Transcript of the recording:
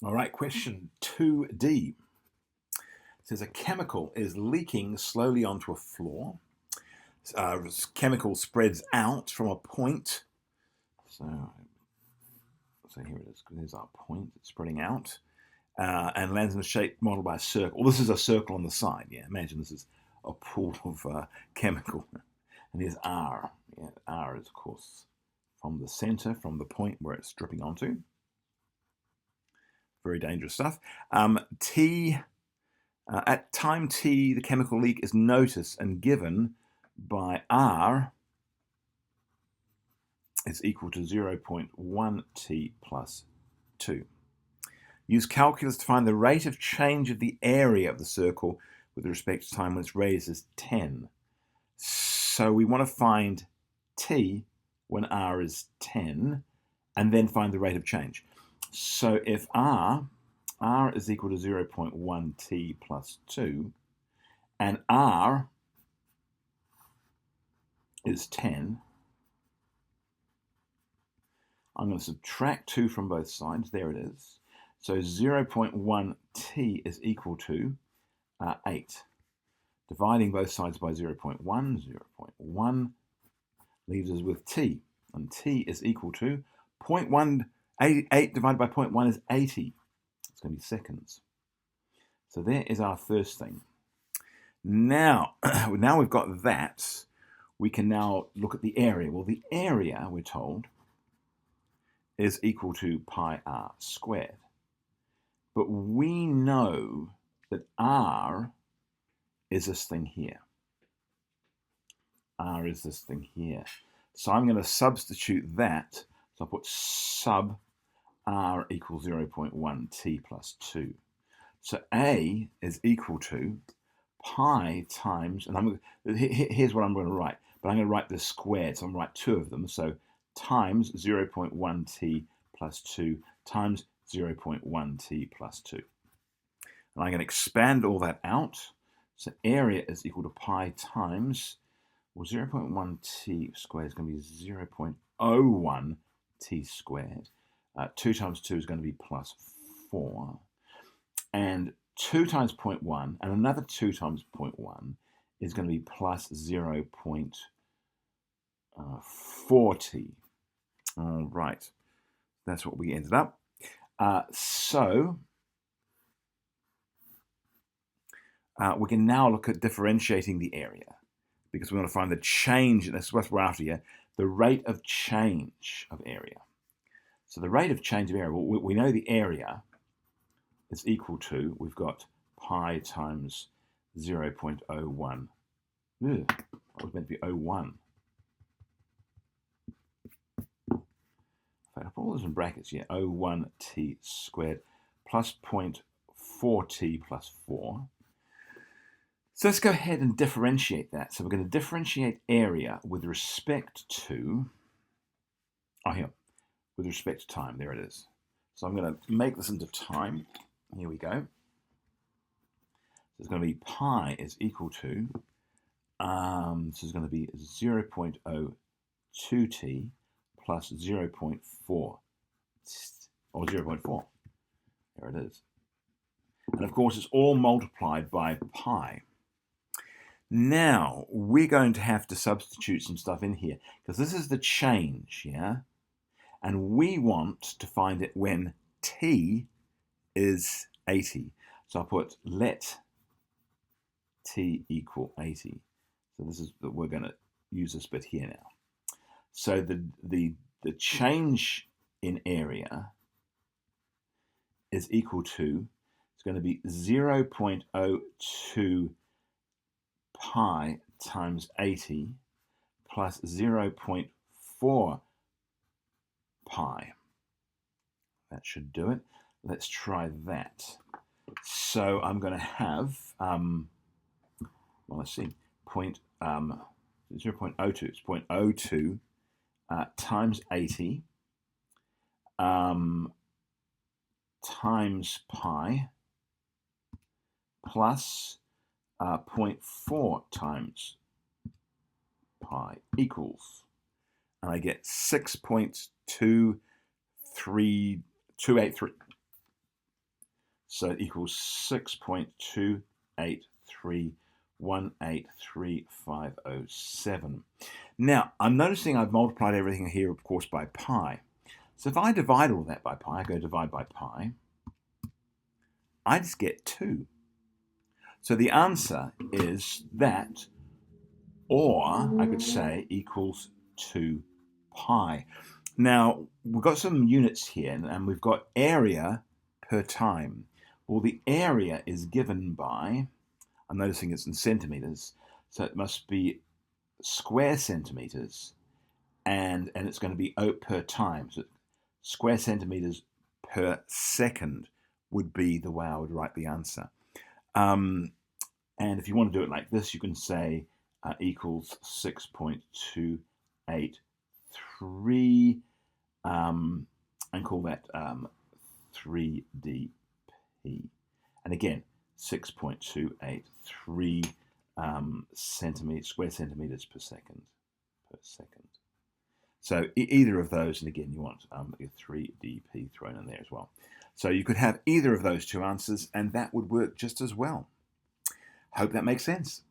All right, question 2d. It says a chemical is leaking slowly onto a floor. Chemical spreads out from a point. So here it is. There's our point. It's spreading out. And lands in a shape modeled by a circle. This is a circle on the side. Yeah, imagine this is a pool of chemical. And here's R. Yeah, R is, of course, from the center, from the point where it's dripping onto. Very dangerous stuff. At time t, the chemical leak is noticed and given by R is equal to 0.1 t plus 2. Use calculus to find the rate of change of the area of the circle with respect to time when its radius is 10. So we want to find t when r is 10 and then find the rate of change. So if r is equal to 0.1 t plus 2 and r is 10, I'm going to subtract 2 from both sides. There it is. So 0.1 t is equal to 8. Dividing both sides by 0.1, 0.1 leaves us with t. And t is equal to 0.1, 8 divided by 0.1 is 80. It's going to be seconds. So there is our first thing. Now we've got that, we can now look at the area. Well, the area, we're told, is equal to pi r squared. But we know that r is this thing here. R is this thing here. So I'm going to substitute that. So I'll put sub r equals 0.1 t plus 2. So a is equal to pi times, and here's what I'm going to write, but I'm going to write the squared, so I'm going to write 2 of them. So times 0.1 t plus 2 times 0.1 t plus 2. And I'm going to expand all that out. So area is equal to pi times, well, 0.1 t squared is going to be 0.01 t squared. 2 times 2 is going to be plus 4. And 2 times 0.1 and another 2 times 0.1 is going to be plus 0.4t. All right. That's what we ended up. So we can now look at differentiating the area because we want to find the change, and that's what we're after here, the rate of change of area. So the rate of change of area, well, we know the area is equal to, we've got pi times 0.01. That was meant to be 01. I put all this in brackets here, 01 t squared plus 0.4 t plus 4. So let's go ahead and differentiate that. So we're going to differentiate area with respect to, with respect to time. There it is. So I'm going to make this into time. Here we go. So it's going to be pi is equal to, this is going to be 0.02t plus 0.4, or 0.4. There it is. And of course, it's all multiplied by pi. Now, we're going to have to substitute some stuff in here, because this is the change, yeah? And we want to find it when t is 80. So I'll put let t equal 80. So this is, we're going to use this bit here now. So the change in area is equal to, it's going to be 0.02 pi times 80 plus 0.4 pi. That should do it. Let's try that. So I'm going to have, well, let's see, 0.02. It's 0.02 times 80 times pi plus 0.4 times pi equals, and I get 6.23283. So it equals 6.283183507. Now, I'm noticing I've multiplied everything here, of course, by pi. So if I divide all that by pi, I go divide by pi, I just get 2. So the answer is that, or I could say equals 2 pi. Now, we've got some units here, and we've got area per time. Well, the area is given by, I'm noticing it's in centimeters, so it must be square centimeters, and it's going to be per time. So square centimeters per second would be the way I would write the answer. And if you want to do it like this, you can say equals 6.283 and call that 3dp. And again, 6.283 square centimeters per second. So either of those, and again, you want 3dp thrown in there as well. So you could have either of those two answers, and that would work just as well. Hope that makes sense.